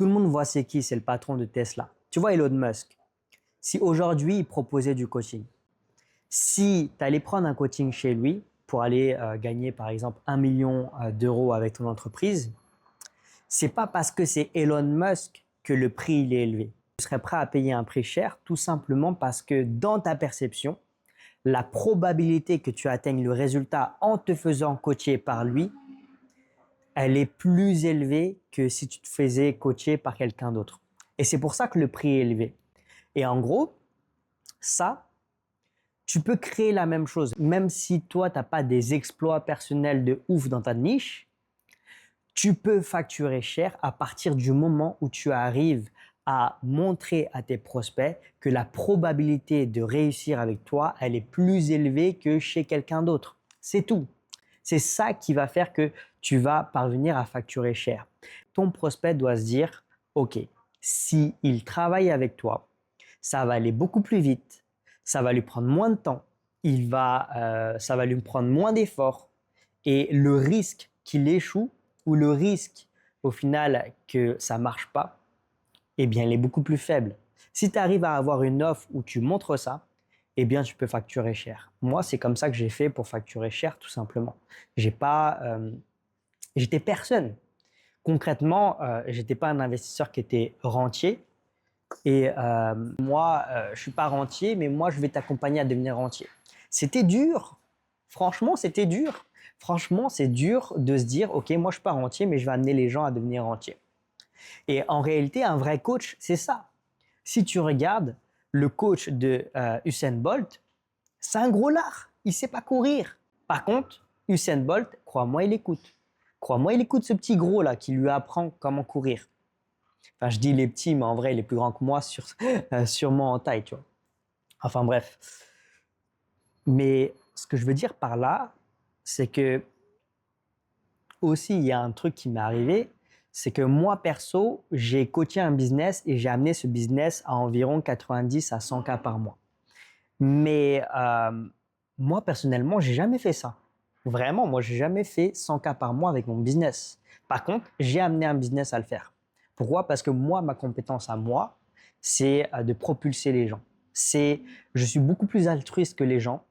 Tout le monde voit c'est qui, c'est le patron de Tesla. Tu vois Elon Musk. Si aujourd'hui il proposait du coaching, si tu allais prendre un coaching chez lui pour aller gagner par exemple 1 million d'euros avec ton entreprise, c'est pas parce que c'est Elon Musk que le prix il est élevé. Tu serais prêt à payer un prix cher tout simplement parce que dans ta perception, la probabilité que tu atteignes le résultat en te faisant coacher par lui, elle est plus élevée que si tu te faisais coacher par quelqu'un d'autre. Et c'est pour ça que le prix est élevé. Et en gros, ça, tu peux créer la même chose. Même si toi, tu n'as pas des exploits personnels de ouf dans ta niche, tu peux facturer cher à partir du moment où tu arrives à montrer à tes prospects que la probabilité de réussir avec toi, elle est plus élevée que chez quelqu'un d'autre. C'est tout. C'est ça qui va faire que tu vas parvenir à facturer cher. Ton prospect doit se dire, OK, si il travaille avec toi, ça va aller beaucoup plus vite, ça va lui prendre moins de temps, ça va lui prendre moins d'efforts et le risque qu'il échoue ou le risque au final que ça marche pas, eh bien, il est beaucoup plus faible. Si tu arrives à avoir une offre où tu montres ça, eh bien, tu peux facturer cher. Moi, c'est comme ça que j'ai fait pour facturer cher, tout simplement. J'étais personne. Concrètement, j'étais pas un investisseur qui était rentier. Et moi, je suis pas rentier, mais moi, je vais t'accompagner à devenir rentier. C'était dur. Franchement, c'était dur. Franchement, c'est dur de se dire, OK, moi, je suis pas rentier, mais je vais amener les gens à devenir rentiers. Et en réalité, un vrai coach, c'est ça. Si tu regardes le coach de Usain Bolt, c'est un gros lard. Il sait pas courir. Par contre, Usain Bolt, crois-moi, il écoute. Crois-moi, il écoute ce petit gros là qui lui apprend comment courir. Enfin, je dis les petits, mais en vrai, il est plus grand que moi, sûrement en taille, tu vois. Enfin bref. Mais ce que je veux dire par là, c'est que aussi, il y a un truc qui m'est arrivé, c'est que moi, perso, j'ai coaché un business et j'ai amené ce business à environ 90 à 100 cas par mois. Mais moi, personnellement, j'ai jamais fait ça. Vraiment, moi, j'ai jamais fait 100 cas par mois avec mon business. Par contre, j'ai amené un business à le faire. Pourquoi? Parce que moi, ma compétence à moi, c'est de propulser les gens. Je suis beaucoup plus altruiste que les gens.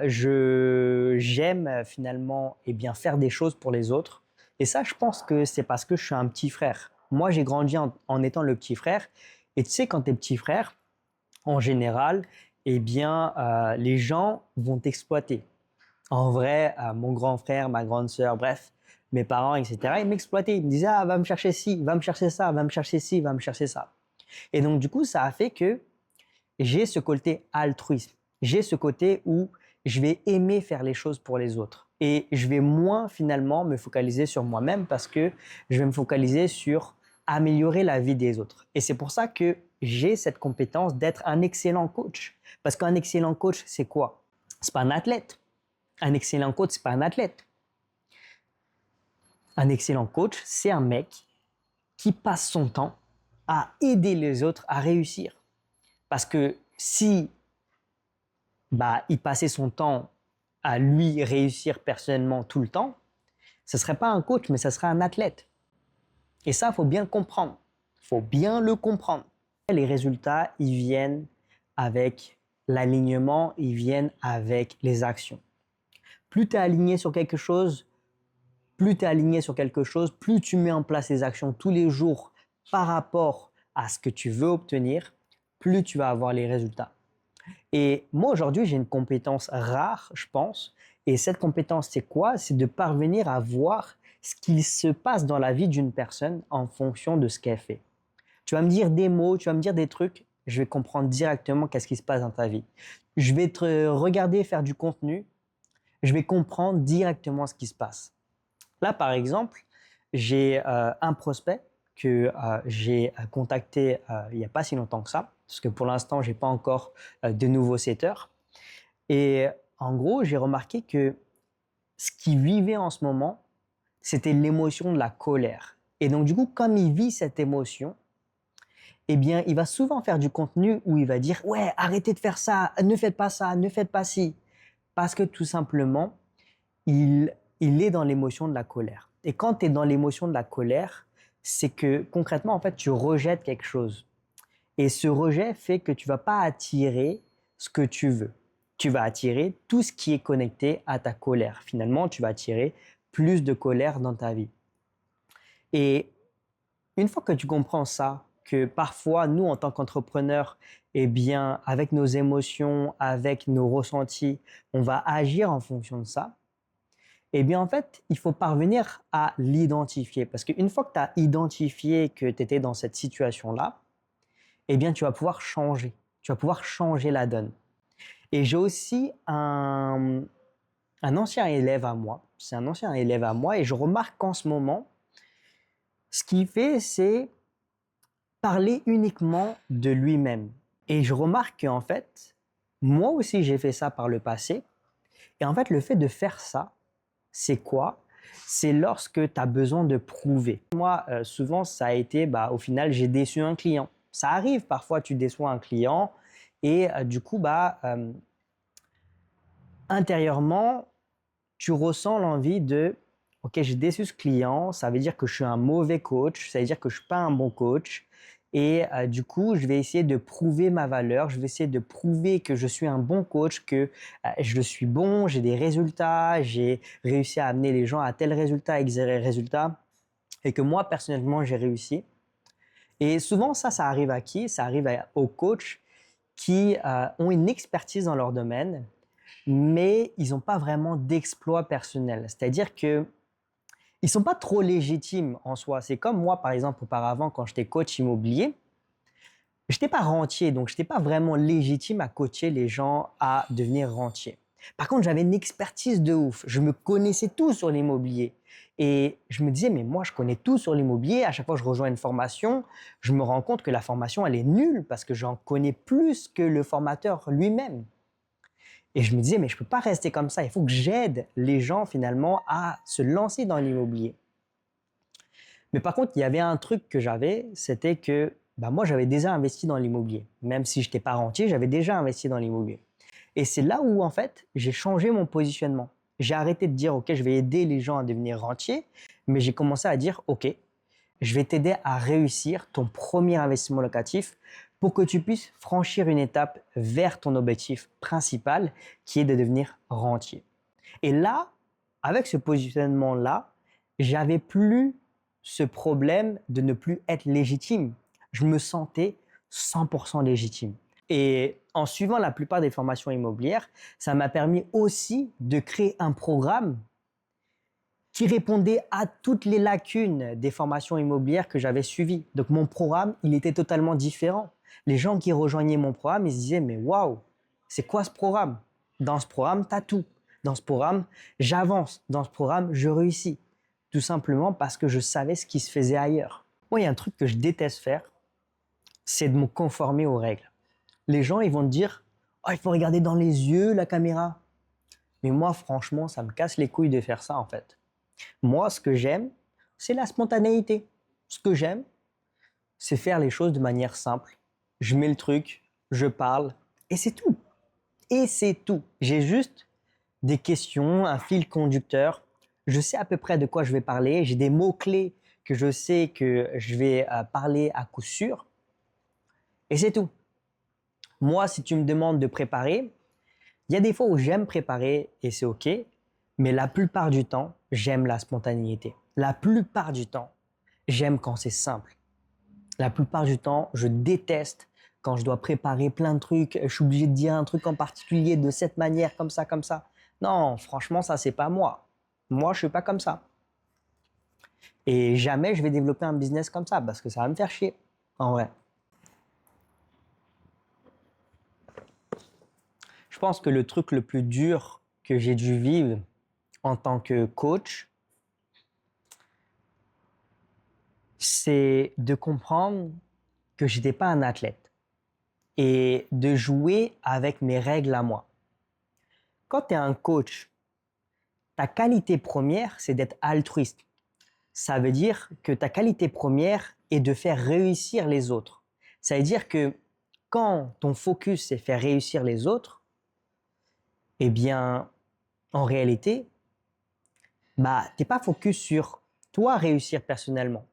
J'aime finalement faire des choses pour les autres. Et ça, je pense que c'est parce que je suis un petit frère. Moi, j'ai grandi en étant le petit frère. Et tu sais, quand tu es petit frère, en général, les gens vont t'exploiter. En vrai, mon grand frère, ma grande sœur, bref, mes parents, etc., ils m'exploitaient. Ils me disaient, ah, va me chercher ci, va me chercher ça, va me chercher ci, va me chercher ça. Et donc, du coup, ça a fait que j'ai ce côté altruisme. J'ai ce côté où je vais aimer faire les choses pour les autres. Et je vais moins finalement me focaliser sur moi-même parce que je vais me focaliser sur améliorer la vie des autres. Et c'est pour ça que j'ai cette compétence d'être un excellent coach. Parce qu'un excellent coach, c'est quoi? C'est pas un athlète. Un excellent coach, c'est pas un athlète. Un excellent coach, c'est un mec qui passe son temps à aider les autres à réussir. Parce que si il passait son temps à lui réussir personnellement tout le temps, ce ne serait pas un coach, mais ce serait un athlète. Et ça, il faut bien le comprendre. Il faut bien le comprendre. Les résultats, ils viennent avec l'alignement, ils viennent avec les actions. Plus tu es aligné sur quelque chose, plus tu mets en place les actions tous les jours par rapport à ce que tu veux obtenir, plus tu vas avoir les résultats. Et moi, aujourd'hui, j'ai une compétence rare, je pense. Et cette compétence, c'est quoi? C'est de parvenir à voir ce qu'il se passe dans la vie d'une personne en fonction de ce qu'elle fait. Tu vas me dire des mots, tu vas me dire des trucs, je vais comprendre directement qu'est-ce qui se passe dans ta vie. Je vais te regarder faire du contenu, je vais comprendre directement ce qui se passe. Là, par exemple, j'ai un prospect que j'ai contacté il n'y a pas si longtemps que ça, parce que pour l'instant, je n'ai pas encore de nouveaux setters. Et en gros, j'ai remarqué que ce qu'il vivait en ce moment, c'était l'émotion de la colère. Et donc, du coup, comme il vit cette émotion, il va souvent faire du contenu où il va dire « Ouais, arrêtez de faire ça, ne faites pas ça, ne faites pas ci. » Parce que tout simplement, il est dans l'émotion de la colère. Et quand tu es dans l'émotion de la colère, c'est que concrètement, en fait, tu rejettes quelque chose. Et ce rejet fait que tu ne vas pas attirer ce que tu veux. Tu vas attirer tout ce qui est connecté à ta colère. Finalement, tu vas attirer plus de colère dans ta vie. Et une fois que tu comprends ça, que parfois, nous, en tant qu'entrepreneurs, eh bien, avec nos émotions, avec nos ressentis, on va agir en fonction de ça, eh bien, en fait, il faut parvenir à l'identifier. Parce qu'une fois que tu as identifié que tu étais dans cette situation-là, eh bien, tu vas pouvoir changer. Tu vas pouvoir changer la donne. Et j'ai aussi un ancien élève à moi. C'est un ancien élève à moi et je remarque qu'en ce moment, ce qu'il fait, c'est parler uniquement de lui-même. Et je remarque qu'en fait, moi aussi, j'ai fait ça par le passé. Et en fait, le fait de faire ça, c'est quoi? C'est lorsque tu as besoin de prouver. Moi, souvent, ça a été, au final, j'ai déçu un client. Ça arrive, parfois, tu déçois un client et du coup, intérieurement, tu ressens l'envie de, OK, j'ai déçu ce client, ça veut dire que je suis un mauvais coach, ça veut dire que je ne suis pas un bon coach. Et du coup, je vais essayer de prouver ma valeur, je vais essayer de prouver que je suis un bon coach, que je suis bon, j'ai des résultats, j'ai réussi à amener les gens à tel résultat, à X résultat, et que moi, personnellement, j'ai réussi. Et souvent, ça arrive à qui? Ça arrive aux coachs qui ont une expertise dans leur domaine, mais ils n'ont pas vraiment d'exploit personnel. C'est-à-dire que ils sont pas trop légitimes en soi. C'est comme moi, par exemple, auparavant, quand j'étais coach immobilier, je n'étais pas rentier, donc je n'étais pas vraiment légitime à coacher les gens à devenir rentiers. Par contre, j'avais une expertise de ouf. Je me connaissais tout sur l'immobilier. Et je me disais, mais moi, je connais tout sur l'immobilier. À chaque fois que je rejoins une formation, je me rends compte que la formation, elle est nulle parce que j'en connais plus que le formateur lui-même. Et je me disais, mais je ne peux pas rester comme ça. Il faut que j'aide les gens finalement à se lancer dans l'immobilier. Mais par contre, il y avait un truc que j'avais, c'était que moi, j'avais déjà investi dans l'immobilier. Même si je n'étais pas rentier, j'avais déjà investi dans l'immobilier. Et c'est là où, en fait, j'ai changé mon positionnement. J'ai arrêté de dire, OK, je vais aider les gens à devenir rentiers, mais j'ai commencé à dire, OK, je vais t'aider à réussir ton premier investissement locatif pour que tu puisses franchir une étape vers ton objectif principal qui est de devenir rentier. Et là, avec ce positionnement-là, j'avais plus ce problème de ne plus être légitime. Je me sentais 100% légitime. Et en suivant la plupart des formations immobilières, ça m'a permis aussi de créer un programme qui répondait à toutes les lacunes des formations immobilières que j'avais suivies. Donc mon programme, il était totalement différent. Les gens qui rejoignaient mon programme, ils se disaient, mais waouh, c'est quoi ce programme? Dans ce programme, tu as tout. Dans ce programme, j'avance. Dans ce programme, je réussis. Tout simplement parce que je savais ce qui se faisait ailleurs. Moi, il y a un truc que je déteste faire, c'est de me conformer aux règles. Les gens, ils vont te dire, oh, il faut regarder dans les yeux la caméra. Mais moi, franchement, ça me casse les couilles de faire ça, en fait. Moi, ce que j'aime, c'est la spontanéité. Ce que j'aime, c'est faire les choses de manière simple. Je mets le truc, je parle, et c'est tout. Et c'est tout. J'ai juste des questions, un fil conducteur. Je sais à peu près de quoi je vais parler. J'ai des mots-clés que je sais que je vais parler à coup sûr. Et c'est tout. Moi, si tu me demandes de préparer, il y a des fois où j'aime préparer et c'est OK, mais la plupart du temps, j'aime la spontanéité. La plupart du temps, j'aime quand c'est simple. La plupart du temps, je déteste quand je dois préparer plein de trucs, je suis obligé de dire un truc en particulier de cette manière, comme ça, comme ça. Non, franchement, ça, c'est pas moi. Moi, je suis pas comme ça. Et jamais je vais développer un business comme ça parce que ça va me faire chier, en vrai. Je pense que le truc le plus dur que j'ai dû vivre en tant que coach, c'est de comprendre que j'étais pas un athlète et de jouer avec mes règles à moi. Quand tu es un coach, ta qualité première, c'est d'être altruiste. Ça veut dire que ta qualité première est de faire réussir les autres. Ça veut dire que quand ton focus c'est faire réussir les autres, eh bien, en réalité, t'es pas focus sur toi réussir personnellement.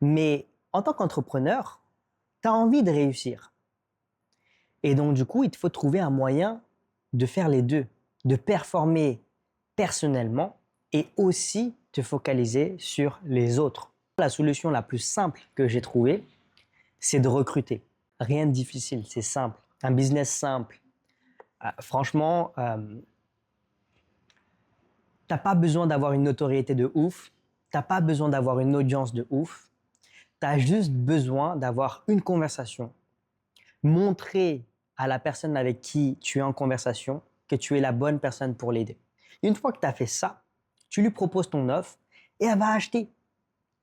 Mais en tant qu'entrepreneur, tu as envie de réussir. Et donc, du coup, il te faut trouver un moyen de faire les deux, de performer personnellement et aussi te focaliser sur les autres. La solution la plus simple que j'ai trouvée, c'est de recruter. Rien de difficile, c'est simple. Un business simple. Franchement, t'as pas besoin d'avoir une notoriété de ouf. T'as pas besoin d'avoir une audience de ouf. Tu as juste besoin d'avoir une conversation. Montrer à la personne avec qui tu es en conversation que tu es la bonne personne pour l'aider. Une fois que tu as fait ça, tu lui proposes ton offre et elle va acheter.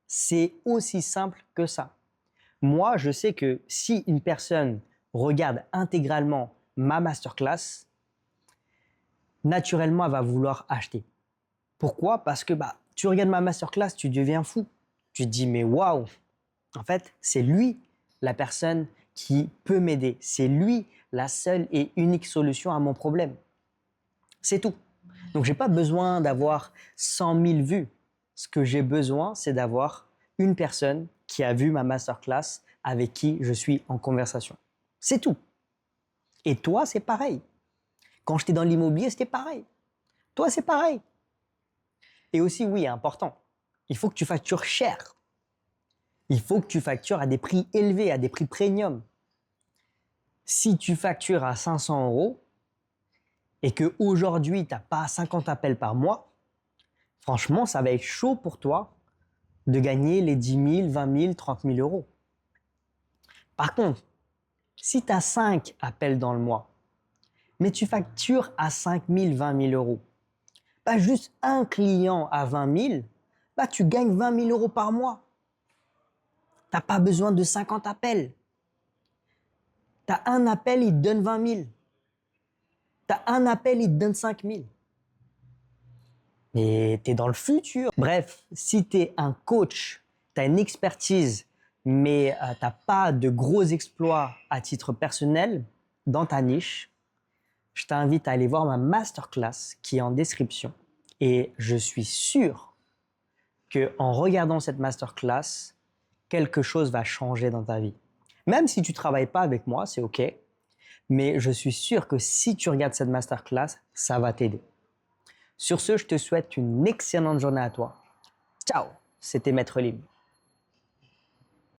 C'est aussi simple que ça. Moi, je sais que si une personne regarde intégralement ma masterclass, naturellement, elle va vouloir acheter. Pourquoi? Parce que tu regardes ma masterclass, tu deviens fou. Tu te dis, mais waouh, en fait, c'est lui la personne qui peut m'aider. C'est lui la seule et unique solution à mon problème. C'est tout. Donc, je n'ai pas besoin d'avoir 100 000 vues. Ce que j'ai besoin, c'est d'avoir une personne qui a vu ma masterclass avec qui je suis en conversation. C'est tout. Et toi, c'est pareil. Quand j'étais dans l'immobilier, c'était pareil. Toi, c'est pareil. Et aussi, oui, important, il faut que tu factures cher. Il faut que tu factures à des prix élevés, à des prix premium. Si tu factures à 500 euros et qu'aujourd'hui, tu n'as pas 50 appels par mois, franchement, ça va être chaud pour toi de gagner les 10 000, 20 000, 30 000 euros. Par contre, si tu as 5 appels dans le mois, mais tu factures à 5 000, 20 000 euros, juste un client à 20 000, tu gagnes 20 000 euros par mois. Tu n'as pas besoin de 50 appels. Tu as un appel, il te donne 20 000. Tu as un appel, il te donne 5 000. Mais tu es dans le futur. Bref, si tu es un coach, tu as une expertise, mais tu n'as pas de gros exploits à titre personnel dans ta niche, je t'invite à aller voir ma masterclass qui est en description. Et je suis sûr qu'en regardant cette masterclass, quelque chose va changer dans ta vie. Même si tu ne travailles pas avec moi, c'est OK. Mais je suis sûr que si tu regardes cette masterclass, ça va t'aider. Sur ce, je te souhaite une excellente journée à toi. Ciao, c'était Maître Lim.